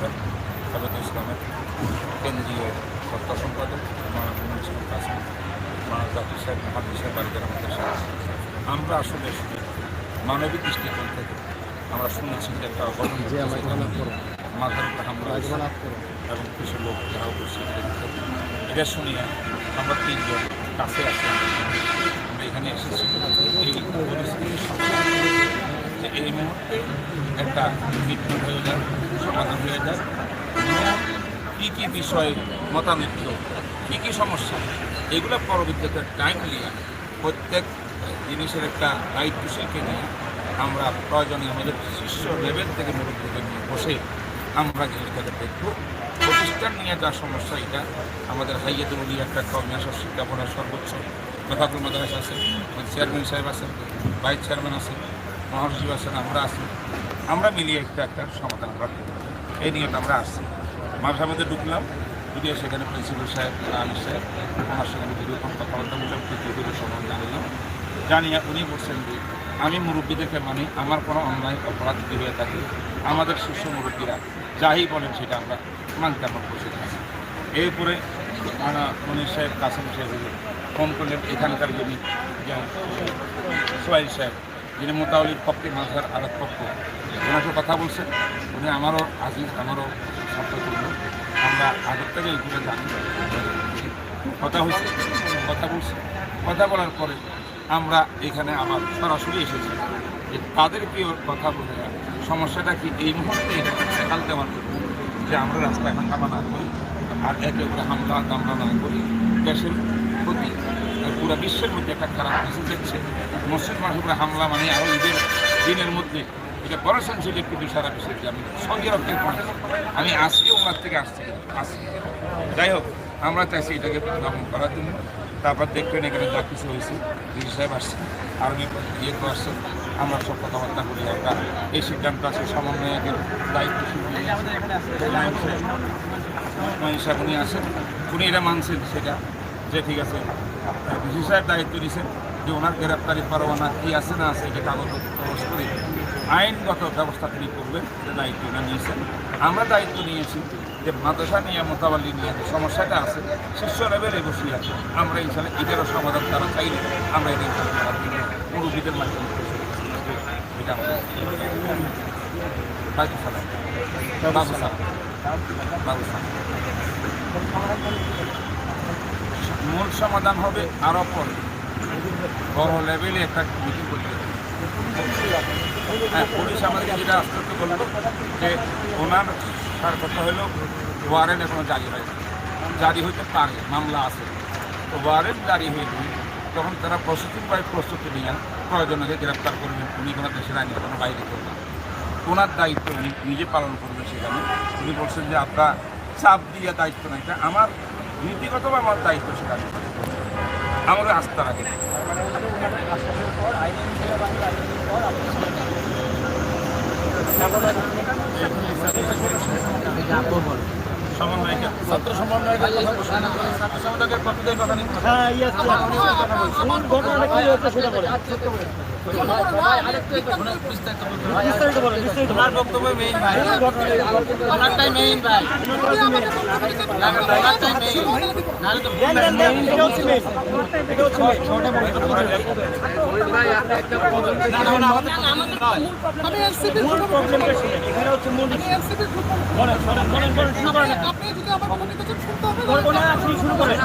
সাহেব হেফাজতে ইসলামের কেন্দ্রীয় কর্তা সম্পাদক মাননীয় ইসলাম কাসিম, মাননীয় জাকির সাহেব, হাফিজ সাহেব, বাড়িদের আমাদের সাথে আমরা আসলে মানবিক দৃষ্টিকোণ থেকে আমরা শুনেছি যে একটা অঘটন মাথার একটা হামলা এবং কিছু লোক যারা উপস্থিত এটা শুনিয়া আমরা তিনজন কাছে আসলাম। আমরা এখানে এসেছি এই পরিস্থিতির যে এই মুহূর্তে একটা মৃত্যু হয়ে যায়, সমাধান হয়ে যায়, কী কী বিষয়ে মতানৈক্য, কী কী সমস্যা, এগুলো পরবর্তীতে টাইম নিয়ে প্রত্যেক জিনিসের একটা দায়িত্বশীলকে নিয়ে আমরা প্রয়োজনে আমাদের শীর্ষ লেভেল থেকে মুরব্বীদের নিয়ে বসে আমরা এটাকে দেখব। প্রতিষ্ঠান নিয়ে যা সমস্যা, এটা আমাদের হাইয়াতুল উলিয়া একটা কর্মশালা শিক্ষা বোর্ডের সর্বোচ্চ মেফাকুল মাদ্রাসা আছেন, চেয়ারম্যান সাহেব আছেন, ভাইস চেয়ারম্যান আছেন, মহাসচিব আছেন, আমরা আছি, আমরা মিলিয়ে একটা সমাধান আমরা করব। এই নিয়ে আমরা আসছি। মাঝে মধ্যে ঢুকলাম, ঢুকিয়ে সেখানে প্রিন্সিপাল সাহেব আলী সাহেব ওনার সঙ্গে দীর্ঘক্ষণ কথাবার্তা বললাম, তৃতীয় সমাধান জানালাম। জানিয়ে উনি বলছেন যে আমি মুরব্বীদেরকে মানি, আমার কোনো অন্যায় অপরাধ যদি হয়ে থাকে আমাদের শীর্ষ মুরব্বীরা যাই বলেন সেটা আমরা মানতে আমরা প্রস্তুত আছি। এর উপরে মনির সাহেব, কাসিম সাহেব ফোন করলেন এখানকার যিনি সোহাইল সাহেব, যিনি মোতাউলির পক্ষে মাঝার আরেক পক্ষ, ওনার সাথে কথা বলছেন। উনি আমারও আজিজ, আমারও শব্দ তুলল। আমরা আগের থেকে এইগুলো জানি, কথা হয়েছে, কথা বলছি। কথা বলার পরে আমরা এখানে আবার সরাসরি এসেছি যে তাদেরকে কথা বলে সমস্যাটা কি এই মুহূর্তে সেখাল দেওয়ার জন্য যে আমরা রাস্তায় হাঙ্গামা না করি আর একে ওপরে হামলা দামলা না করি, দেশের প্রতি পুরো বিশ্বের মধ্যে একটা খারাপ মেসেজ দিচ্ছে। মসজিদ মাসুরে হামলা মানে আরও ঈদের দিনের মধ্যে এটা বড় সেন্সিটিভ কিন্তু সারা বিশ্বের। যে আমি সৌদি আরবের আমি আজকে ওনার থেকে আসছি। যাই হোক, আমরা চাইছি এটাকে দমন করার জন্য। তারপর দেখবেন এখানে যা কিছু হয়েছে, ডিজি সাহেব আসছে, আর্মি ইয়ে করে আসছে, আমরা সব কথাবার্তা বলি। আমরা এই সিদ্ধান্ত আছে সমন্বয়কের দায়িত্বশীল সাহেব উনি আসেন, উনি এটা মানছেন সেটা যে ঠিক আছে ডিজি সাহেব দায়িত্ব নিয়েছেন যে ওনার গ্রেপ্তারি পরোয়ানা কী আছে না আছে এটা কাগজ প্রকাশ করে আইনগত ব্যবস্থা তিনি করবেন, এটা দায়িত্ব ওনারা নিয়েছেন। আমরা দায়িত্ব নিয়েছি যে মাদ্রাসা নিয়ে মোতাবাল্লি নিয়ে যে সমস্যাটা আছে শীর্ষ লেভেলে বসিয়ে আছে, আমরা ইনশাল্লাহ এদেরও সমাধান তারা চাইলে আমরা এটা মুরব্বীদের মাধ্যমে এটা আমাদের মূল সমাধান হবে আরও পরে বড় লেভেলে একটা মিটিং করতে হবে। হ্যাঁ, পুলিশ আমাদেরকে যেটা আশ্বস্ত করলো যে ওনার কথা হলো ওয়ারেন্ট এখনো জারি হয়নি, জারি হইতে পারে, মামলা আছে, তো ওয়ারেন্ট জারি হয়নি, তখন তারা প্রসেসিংভাবে প্রস্তুতি নিয়ে প্রয়োজনকে গ্রেপ্তার করবেন। উনি কোনো দেশের আইনে কোনো বাইরে করবেন, ওনার দায়িত্ব উনি নিজে পালন করবেন। সেখানে উনি বলছেন যে আপনার চাপ দিয়ে দায়িত্ব নেই, আমার নীতিগতভাবে আমার দায়িত্ব সেখানে আমাদের আস্থা রাখে। ছাত্র সমন্বয়কের পক্ষ থেকে কথা নিতে বক্তব্য মেইন ভাই, ওনারটাই মেইন ভাই, ওনারটাই মেইন, নাহলে তো শুরু করেন।